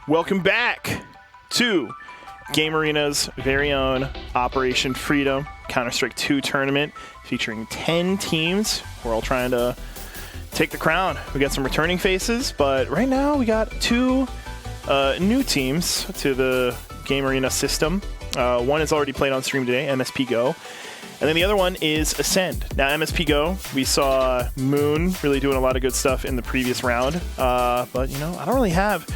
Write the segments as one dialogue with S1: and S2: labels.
S1: Welcome back to Game Arena's very own Operation Freedom Counter-Strike 2 tournament featuring 10 teams. We're all trying to take the crown. We got some returning faces, but right now we got two new teams to the Game Arena system. One is already played on stream today, mspgo, and then the other one is Ascend. Now, mspgo, we saw Moon really doing a lot of good stuff in the previous round, but you know, I don't really have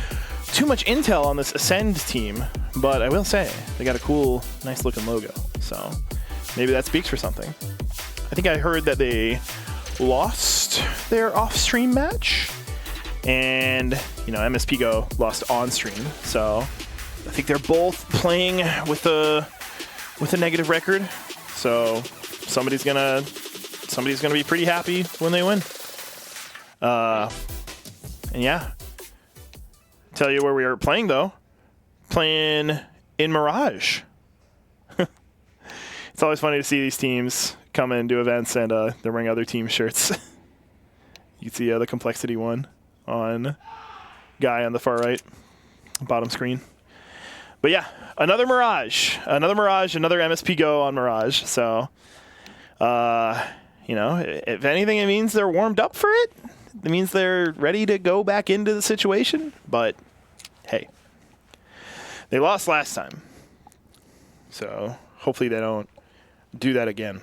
S1: too much intel on this Ascend team, but I will say they got a cool, nice looking logo, so maybe that speaks for something. I think I heard that they lost their off-stream match, and you know, mspgo lost on-stream, so I think they're both playing with a negative record. So somebody's gonna be pretty happy when they win. And yeah, tell you where we are playing though. Playing in Mirage. It's always funny to see these teams come and do events and they're wearing other team shirts. You can see the Complexity one on guy on the far right, bottom screen. But yeah, another Mirage, another mspgo on Mirage. So, you know, if anything, it means they're warmed up for it. It means they're ready to go back into the situation. But hey, they lost last time, so hopefully they don't do that again.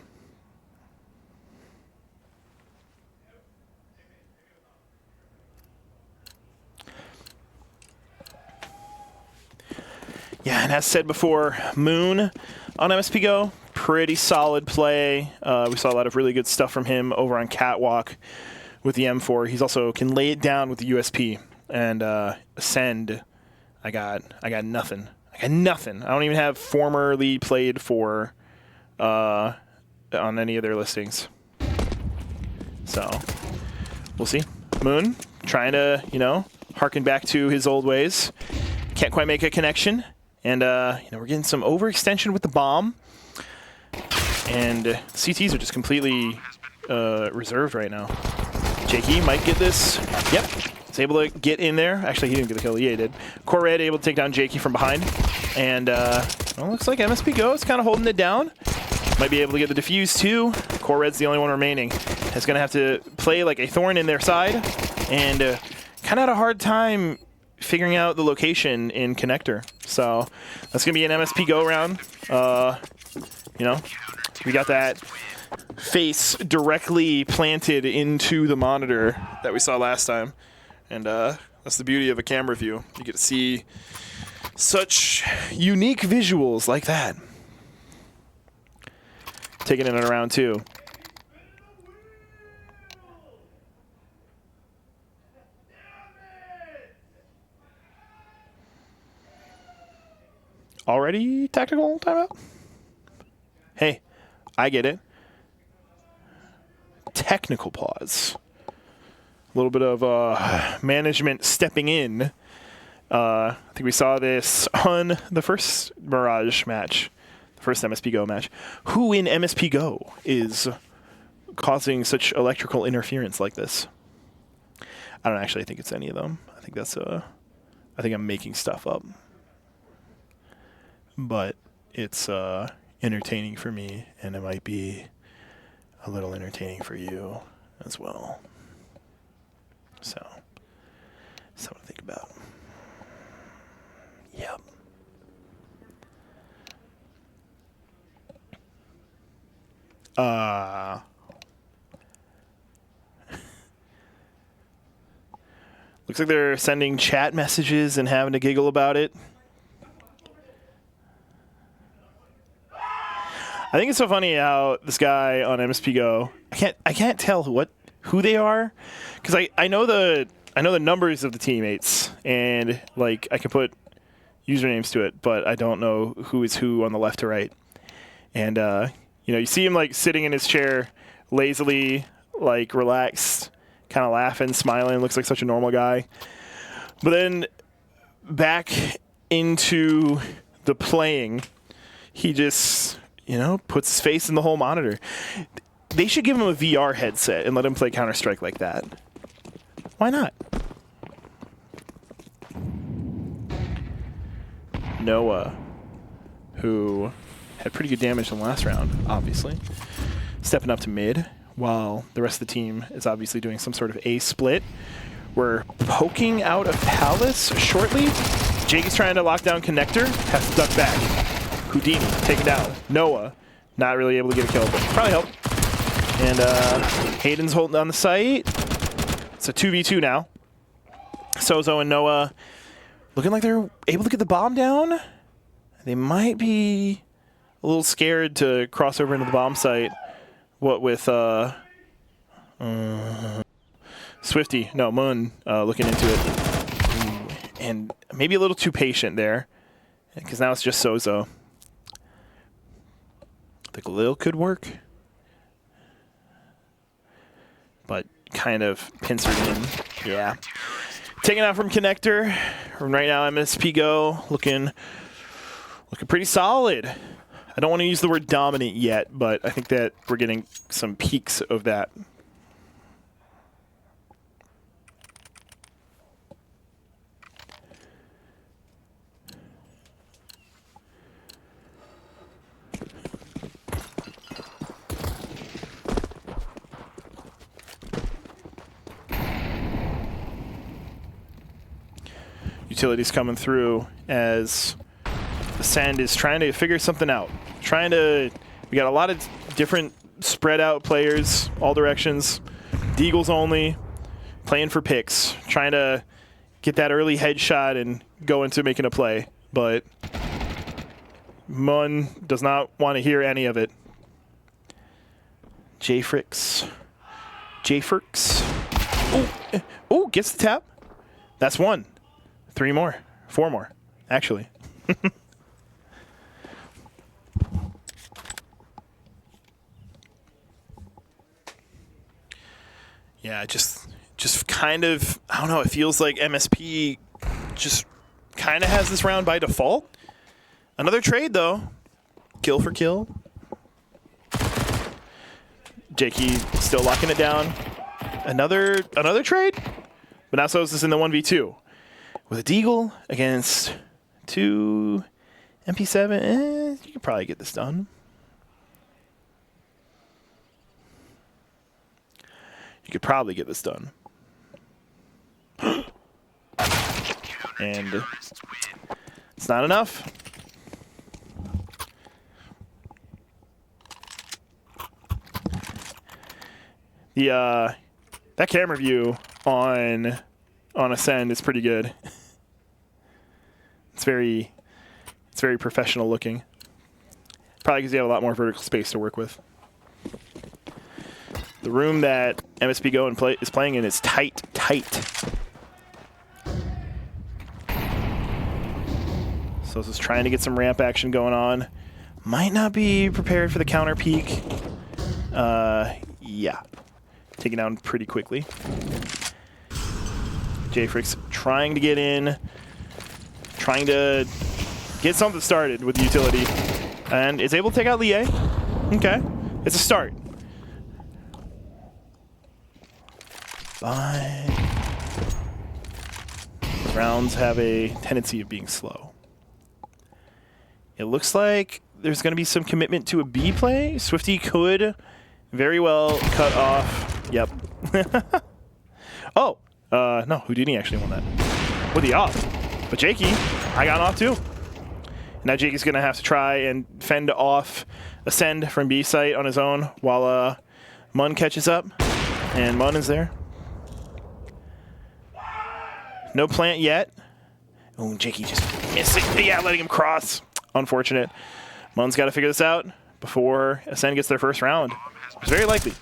S1: Yeah, and as said before, Moon on mspgo, pretty solid play. We saw a lot of really good stuff from him over on Catwalk with the M4. He's also can lay it down with the USP. And Ascend, I got nothing. I got nothing. I don't even have formerly played for on any of their listings. So we'll see. Moon trying to, you know, harken back to his old ways. Can't quite make a connection. And, you know, we're getting some overextension with the bomb. And CTs are just completely reserved right now. Jakey might get this. Yep. He's able to get in there. Actually, he didn't get the kill. Yeah, he did. Core Red able to take down Jakey from behind. And, well, looks like mspgo is kind of holding it down. Might be able to get the defuse, too. Core Red's the only one remaining. Is going to have to play like a thorn in their side. And kind of had a hard time figuring out the location in connector. So that's going to be an mspgo round. You know, we got that face directly planted into the monitor that we saw last time. And that's the beauty of a camera view. You get to see such unique visuals like that. Taking it in round two. Already tactical timeout? Hey, I get it. Technical pause. A little bit of management stepping in. I think we saw this on the first Mirage match, the first mspgo match. Who in mspgo is causing such electrical interference like this? I don't actually think it's any of them. I think that's I think I'm making stuff up. But it's entertaining for me, and it might be a little entertaining for you as well. So, something to think about. Yep. Looks like they're sending chat messages and having to giggle about it. I think it's so funny how this guy on mspgo, I can't tell who they are, because I know the numbers of the teammates, and like I can put usernames to it, but I don't know who is who on the left to right. And you know, you see him like sitting in his chair, lazily, like relaxed, kind of laughing, smiling, looks like such a normal guy. But then back into the playing, he just, you know, puts his face in the whole monitor. They should give him a VR headset and let him play Counter-Strike like that. Why not? Noah, who had pretty good damage in the last round, obviously, stepping up to mid, while the rest of the team is obviously doing some sort of A split. We're poking out of Palace shortly. Jake is trying to lock down Connector, has to duck back. Houdini taken down. Noah, not really able to get a kill, but probably help. And Hayden's holding down the site. It's a 2v2 now. Sozo and Noah looking like they're able to get the bomb down. They might be a little scared to cross over into the bomb site. What with Swifty, no, Moon looking into it. And maybe a little too patient there, because now it's just Sozo. The Galil could work, but kind of pincered in. Yeah. Taking out from Connector. Right now, mspgo looking pretty solid. I don't want to use the word dominant yet, but I think that we're getting some peaks of that. Utilities coming through as the Sand is trying to figure something out. We got a lot of different spread out players, all directions. Deagles only, playing for picks, trying to get that early headshot and go into making a play. But Mun does not want to hear any of it. Jfrix. Oh, gets the tap. That's one. 3 more. 4 more, actually. Yeah, just kind of, I don't know, it feels like MSP just kind of has this round by default. Another trade, though. Kill for kill. Jakey still locking it down. Another trade? But now So's is in the 1v2. With a Deagle against 2 MP7, you can probably get this done. You could probably get this done. And it's not enough. The that camera view on Ascend is pretty good. It's very professional looking. Probably because you have a lot more vertical space to work with. The room that mspgo is playing in is tight. So this is trying to get some ramp action going on. Might not be prepared for the counter peek. Yeah. Taken down pretty quickly. Jfrix trying to get in. Trying to get something started with the utility. And is able to take out Lie. Okay. It's a start. But rounds have a tendency of being slow. It looks like there's going to be some commitment to a B play. Swifty could very well cut off. Yep. Oh, no, Houdini actually won that. With the off. But Jakey, I got off too. Now Jakey's going to have to try and fend off Ascend from B site on his own while Mun catches up. And Mun is there. No plant yet. Oh, Jakey just missing. Yeah, letting him cross. Unfortunate. Mun's got to figure this out before Ascend gets their first round. It's very likely.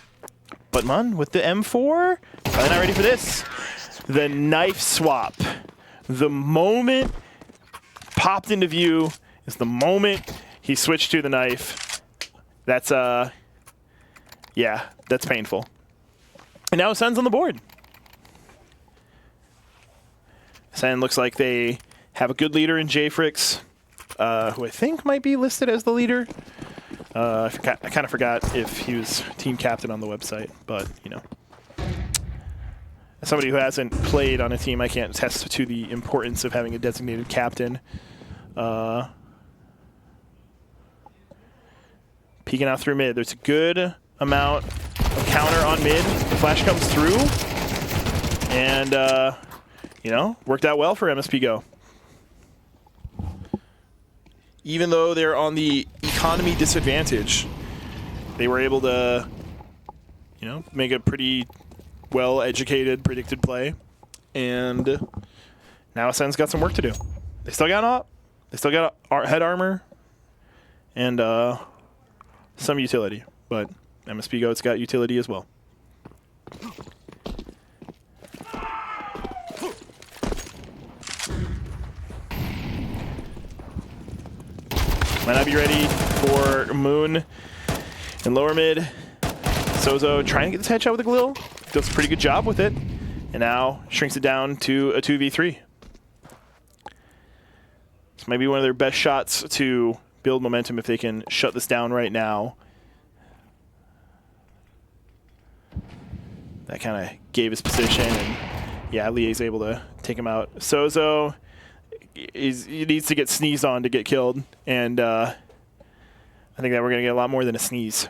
S1: But Mun with the M4, probably not ready for this. The knife swap. The moment popped into view is the moment he switched to the knife. That's, yeah, that's painful. And now Ascend's on the board. Ascend looks like they have a good leader in Jfrix, who I think might be listed as the leader. I kind of forgot if he was team captain on the website, but, you know. As somebody who hasn't played on a team, I can't attest to the importance of having a designated captain. Peeking out through mid. There's a good amount of counter on mid. The flash comes through. And, you know, worked out well for mspgo. Even though they're on the economy disadvantage, they were able to, you know, make a pretty well-educated, predicted play. And now Ascend's got some work to do. They still got op. They still got head armor and some utility. But mspgo, it's got utility as well. Might not be ready for Moon in lower mid. Sozo trying to get this headshot with a Galil. Does a pretty good job with it. And now shrinks it down to a 2v3. This might be one of their best shots to build momentum if they can shut this down right now. That kind of gave his position. And yeah, Lie's able to take him out. Sozo, he needs to get sneezed on to get killed. And I think that we're going to get a lot more than a sneeze.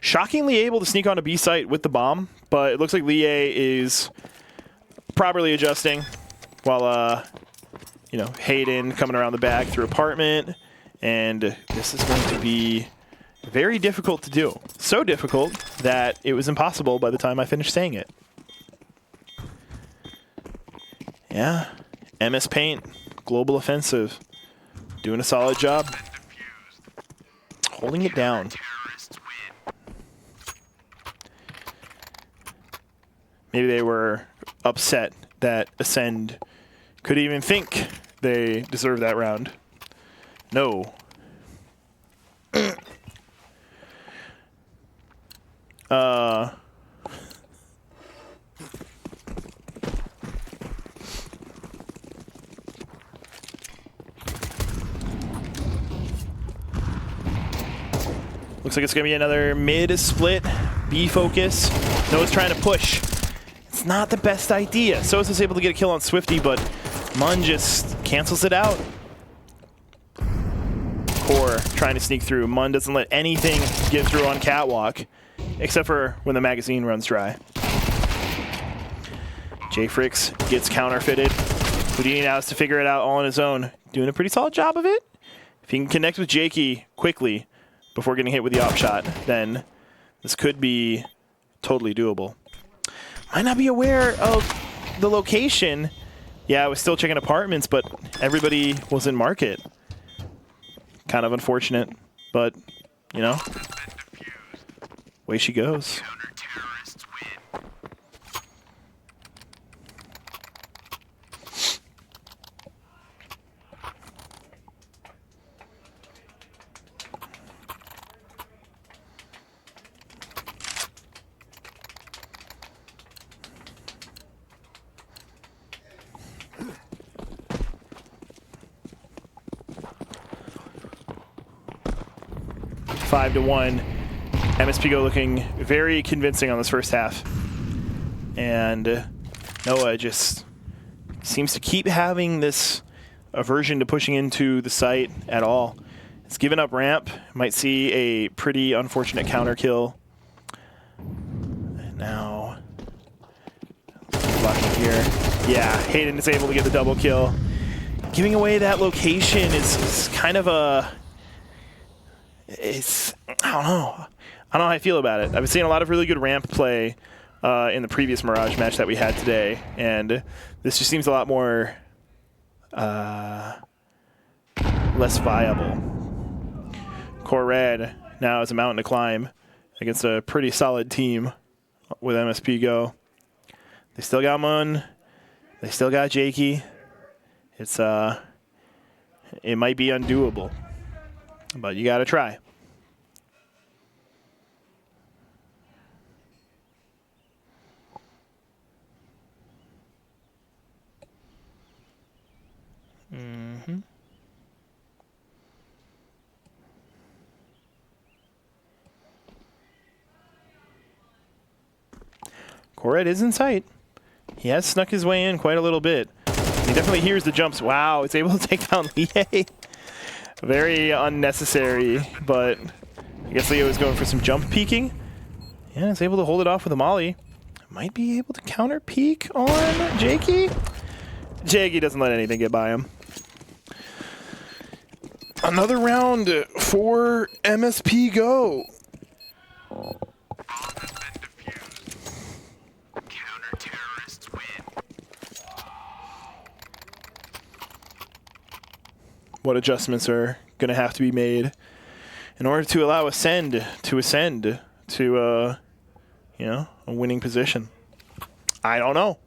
S1: Shockingly able to sneak onto B site with the bomb, but it looks like Lie is properly adjusting while, you know, Hayden coming around the back through apartment. And this is going to be very difficult to do. So difficult that it was impossible by the time I finished saying it. Yeah, MS Paint, Global Offensive, doing a solid job. Holding it down. Maybe they were upset that Ascend could even think they deserved that round. No. Looks like it's going to be another mid split, B focus. Noah's trying to push. It's not the best idea. Sosa's able to get a kill on Swifty, but Mun just cancels it out. Core trying to sneak through. Mun doesn't let anything get through on Catwalk, except for when the magazine runs dry. J-Frix gets counterfeited. Houdini now has to figure it out all on his own. Doing a pretty solid job of it. If he can connect with Jakey quickly before getting hit with the op shot, then this could be totally doable. Might not be aware of the location. Yeah, I was still checking apartments, but everybody was in market. Kind of unfortunate, but, you know, way she goes. Five to 1. mspgo looking very convincing on this first half. And Noah just seems to keep having this aversion to pushing into the site at all. It's given up ramp. Might see a pretty unfortunate counter kill. And now, blocking here. Yeah, Hayden is able to get the double kill. Giving away that location is kind of a... I don't know how I feel about it. I've been seeing a lot of really good ramp play in the previous Mirage match that we had today, and this just seems a lot more less viable. Core Red now has a mountain to climb against a pretty solid team with mspgo. They still got Mun. They still got Jakey. It might be undoable, but you got to try. Mm-hmm. Corred is in sight. He has snuck his way in quite a little bit. He definitely hears the jumps. Wow, it's able to take down Lie. Very unnecessary, but I guess Leo is going for some jump peeking. Yeah, it's able to hold it off with a molly. Might be able to counter peek on Jakey. Jakey doesn't let anything get by him. Another round for mspgo. What adjustments are going to have to be made in order to allow ascend to you know, a winning position? I don't know.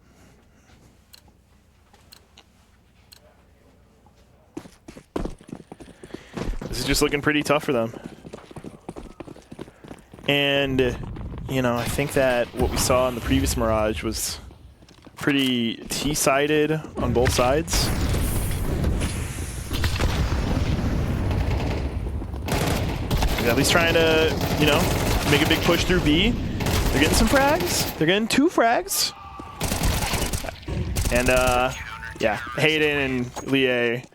S1: This is just looking pretty tough for them. And, you know, I think that what we saw in the previous Mirage was pretty T-sided on both sides. He's at least trying to, you know, make a big push through B. They're getting some frags. They're getting 2 frags. And, yeah, Hayden and Lie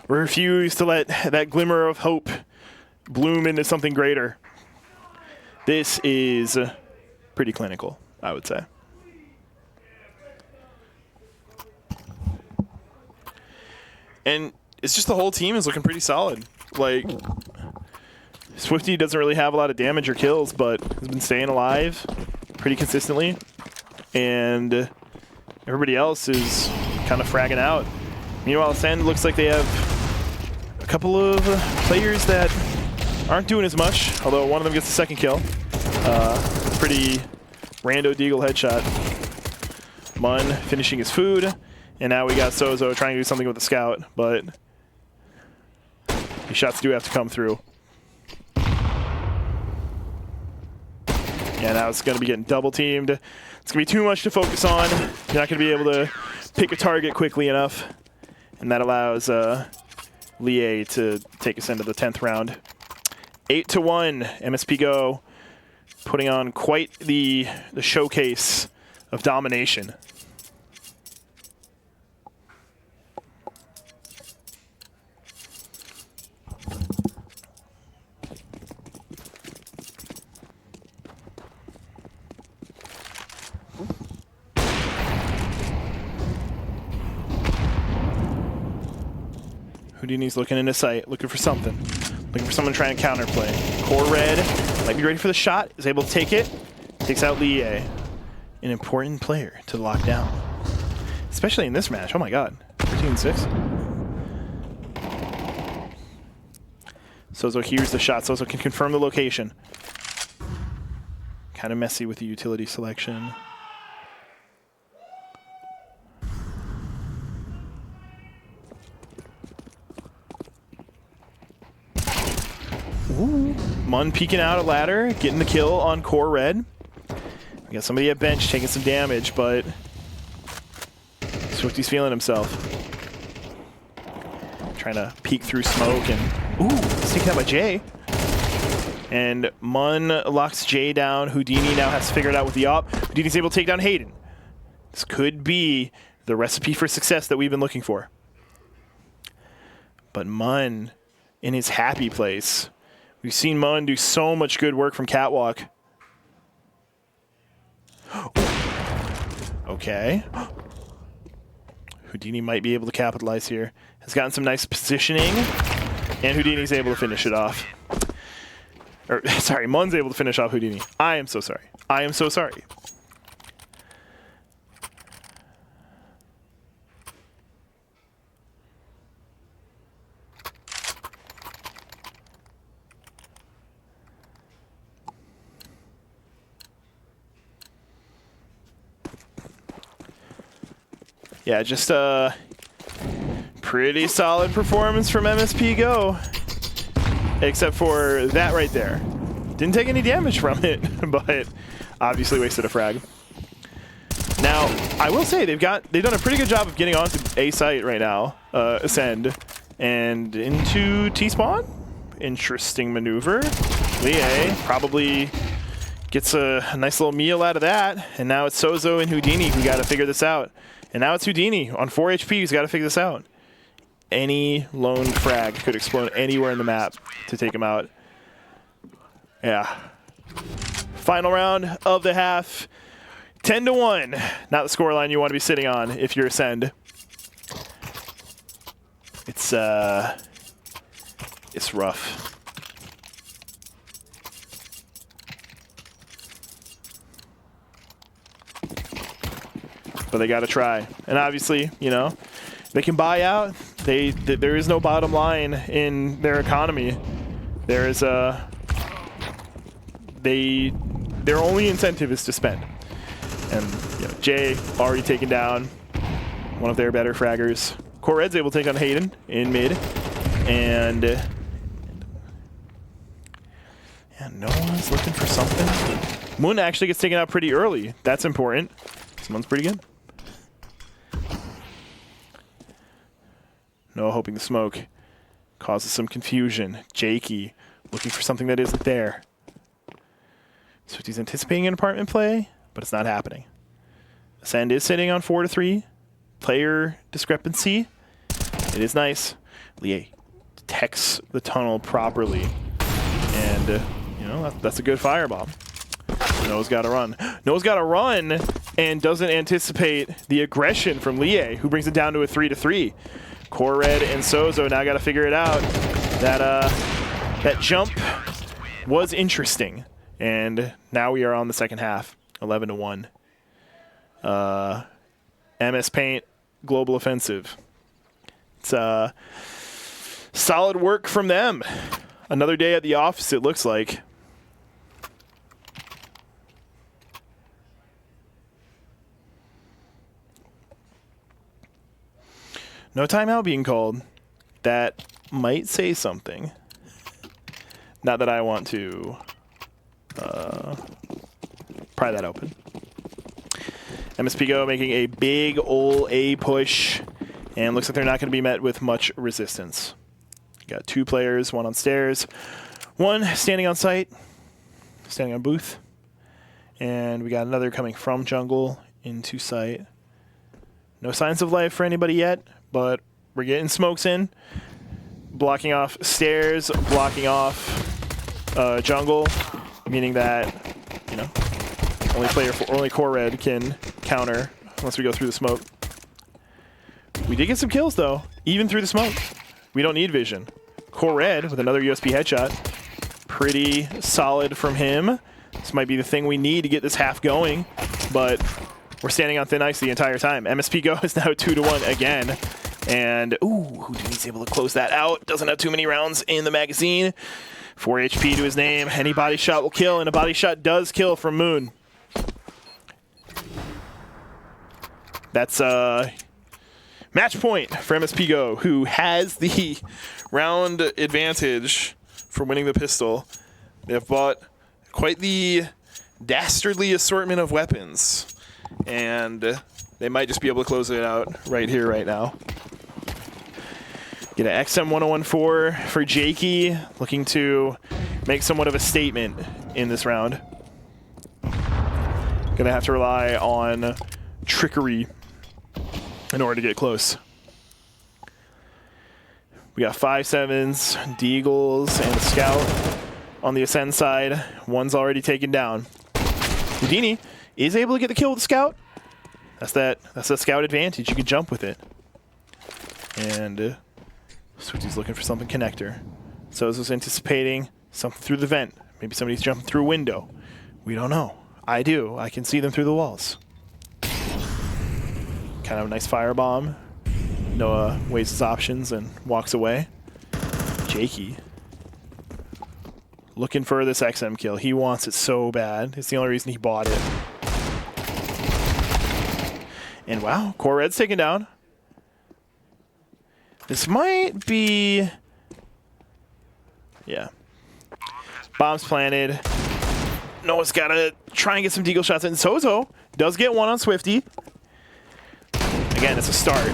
S1: refuse to let that glimmer of hope bloom into something greater. This is pretty clinical, I would say. And it's just the whole team is looking pretty solid. Like, Swifty doesn't really have a lot of damage or kills, but has been staying alive pretty consistently. And everybody else is kind of fragging out. Meanwhile, Ascend looks like they have a couple of players that aren't doing as much, although one of them gets the second kill. Pretty rando deagle headshot. Mun finishing his food, and now we got Sozo trying to do something with the scout, but these shots do have to come through. Yeah, now it's going to be getting double teamed. It's going to be too much to focus on. You're not going to be able to pick a target quickly enough, and that allows Lie to take us into the 10th round. 8-1, mspgo putting on quite the showcase of domination. Houdini's looking into sight, looking for something. Looking for someone trying to counterplay. Core Red might be ready for the shot, is able to take it. Takes out Lie. An important player to lock down. Especially in this match, oh my god. 13-6. Sozo hears the shot, Sozo can confirm the location. Kind of messy with the utility selection. Ooh. Mun peeking out a ladder, getting the kill on Core Red. We got somebody at bench taking some damage, but Swifty's feeling himself. Trying to peek through smoke, and ooh, it's taken out by Jay. And Mun locks Jay down. Houdini now has to figure it out with the op. Houdini's able to take down Hayden. This could be the recipe for success that we've been looking for. But Mun in his happy place. We've seen Mun do so much good work from Catwalk. Okay. Houdini might be able to capitalize here. Has gotten some nice positioning, and Houdini's able to finish it off. Or, sorry, Mun's able to finish off Houdini. I am so sorry. I am so sorry. Yeah, just a pretty solid performance from mspgo. Except for that right there. Didn't take any damage from it, but obviously wasted a frag. Now, I will say they've done a pretty good job of getting onto A site right now, Ascend, and into T-spawn. Interesting maneuver. Lie probably Gets a nice little meal out of that. And now it's Sozo and Houdini who got to figure this out. And now it's Houdini on 4 HP who's got to figure this out. Any lone frag could explode anywhere in the map to take him out. Yeah. Final round of the half. 10-1. Not the scoreline you want to be sitting on if you're Ascend. It's rough. But they got to try. And obviously, you know, they can buy out. There is no bottom line in their economy. There is their only incentive is to spend. And you know, Jay already taken down one of their better fraggers. Core Red's able to take on Hayden in mid. And no one's looking for something. Moon actually gets taken out pretty early. That's important. Someone's pretty good. Noah hoping the smoke causes some confusion. Jakey looking for something that isn't there. So he's anticipating an apartment play, but it's not happening. Ascend is sitting on 4-3. Player discrepancy. It is nice. Lie detects the tunnel properly. And, you know, that's a good firebomb. Noah's got to run. Noah's got to run and doesn't anticipate the aggression from Lie, who brings it down to a 3-3. Core Red and Sozo now got to figure it out. That jump was interesting. And now we are on the second half, 11-1. MS Paint, Global Offensive. It's solid work from them. Another day at the office, it looks like. No timeout being called. That might say something. Not that I want to pry that open. mspgo making a big ol' A push, and looks like they're not going to be met with much resistance. Got 2 players, one on stairs, one standing on site, standing on booth, and we got another coming from jungle into site. No signs of life for anybody yet, but we're getting smokes in, blocking off stairs, blocking off jungle, meaning that, you know, only Core Red can counter once we go through the smoke. We did get some kills though, even through the smoke. We don't need vision. Core Red with another USP headshot. Pretty solid from him. This might be the thing we need to get this half going, but we're standing on thin ice the entire time. mspgo is now 2-1 again. And, ooh, Houdini's able to close that out. Doesn't have too many rounds in the magazine. 4 HP to his name. Any body shot will kill, and a body shot does kill from Moon. That's match point for mspgo, who has the round advantage for winning the pistol. They have bought quite the dastardly assortment of weapons, and they might just be able to close it out right here, right now. Get an XM1014 for Jakey, looking to make somewhat of a statement in this round. Gonna have to rely on trickery in order to get close. We got 5-7s, Deagles, and a Scout on the Ascend side. One's already taken down. Houdini is able to get the kill with the Scout. That's that Scout advantage. You can jump with it. And Switzy's looking for something connector. Sozo's anticipating something through the vent. Maybe somebody's jumping through a window. We don't know. I do. I can see them through the walls. Kind of a nice firebomb. Noah weighs his options and walks away. Jakey looking for this XM kill. He wants it so bad. It's the only reason he bought it. And wow, Core Red's taken down. This might be... yeah. Bombs planted. Noah's got to try and get some deagle shots in. Sozo does get one on Swifty. Again, it's a start.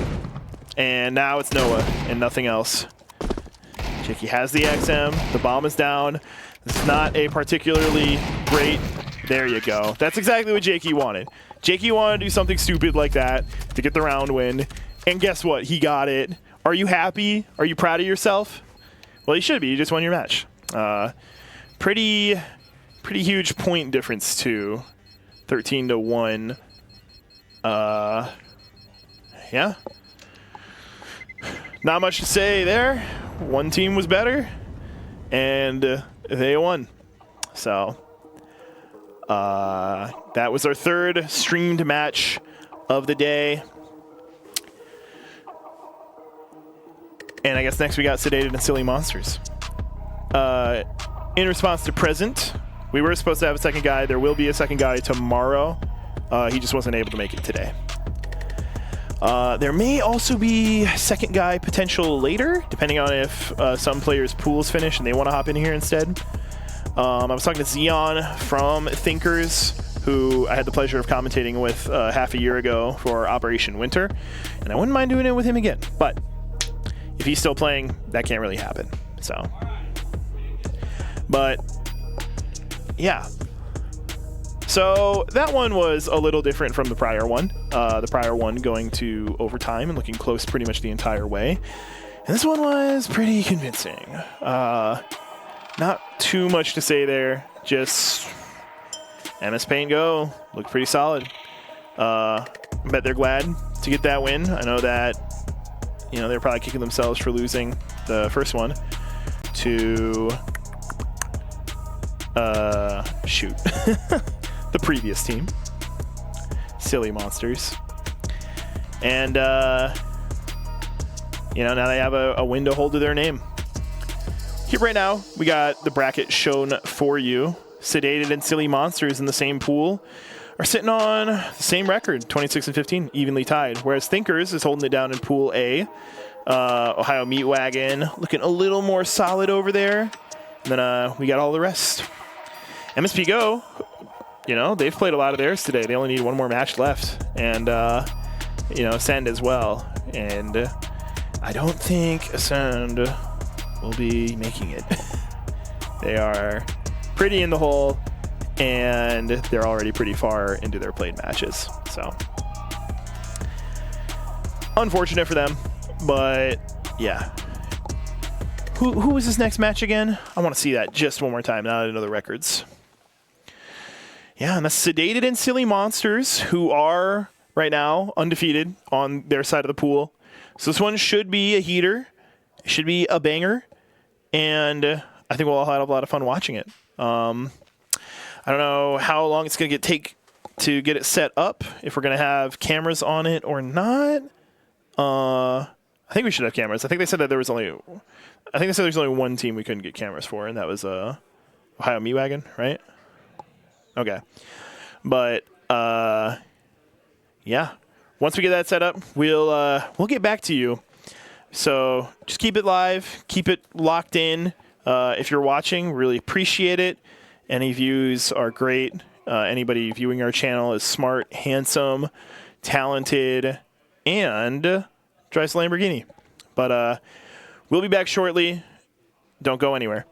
S1: And now it's Noah and nothing else. Jakey has the XM. The bomb is down. This is not a particularly great There you go. That's exactly what Jakey wanted. Jakey wanted to do something stupid like that to get the round win. And guess what? He got it. Are you happy? Are you proud of yourself? Well, you should be. You just won your match. Pretty huge point difference, too. 13-1. Yeah. Not much to say there. One team was better, and they won. So that was our third streamed match of the day. And I guess next we got Sedated and Silly Monsters. In response to Present, we were supposed to have a second guy. There will be a second guy tomorrow. He just wasn't able to make it today. There may also be second guy potential later, depending on if some players' pools finish and they want to hop in here instead. I was talking to Xeon from Thinkers, who I had the pleasure of commentating with half a year ago for Operation Winter, and I wouldn't mind doing it with him again. But if he's still playing, that can't really happen. So, but yeah. So that one was a little different from the prior one. The prior one going to overtime and looking close pretty much the entire way. And this one was pretty convincing. Not too much to say there. Just mspgo looked pretty solid. I bet they're glad to get that win. I know that, you know, they're probably kicking themselves for losing the first one to shoot. The previous team, Silly Monsters. And, you know, now they have a win to hold to their name. Here right now, we got the bracket shown for you. Sedated and Silly Monsters in the same pool are sitting on the same record, 26-15, evenly tied. Whereas Thinkers is holding it down in Pool A. Ohio Meat Wagon looking a little more solid over there. And then we got all the rest. mspgo, you know, they've played a lot of theirs today. They only need one more match left. And, you know, Ascend as well. And I don't think Ascend will be making it. They are pretty in the hole, and they're already pretty far into their played matches. So, unfortunate for them, but yeah. Who was this next match again? I want to see that just one more time, not another records. Yeah, and that's Sedated and Silly Monsters, who are right now undefeated on their side of the pool. So this one should be a heater. It should be a banger. And I think we'll all have a lot of fun watching it. I don't know how long it's going to take to get it set up, if we're going to have cameras on it or not. I think we should have cameras. I think they said that there was only... I think they said there's only one team we couldn't get cameras for, and that was Ohio Meat Wagon, right? Okay. But, yeah. Once we get that set up, we'll get back to you. So just keep it live. Keep it locked in. If you're watching, really appreciate it. Any views are great. Anybody viewing our channel is smart, handsome, talented, and drives a Lamborghini. But we'll be back shortly. Don't go anywhere.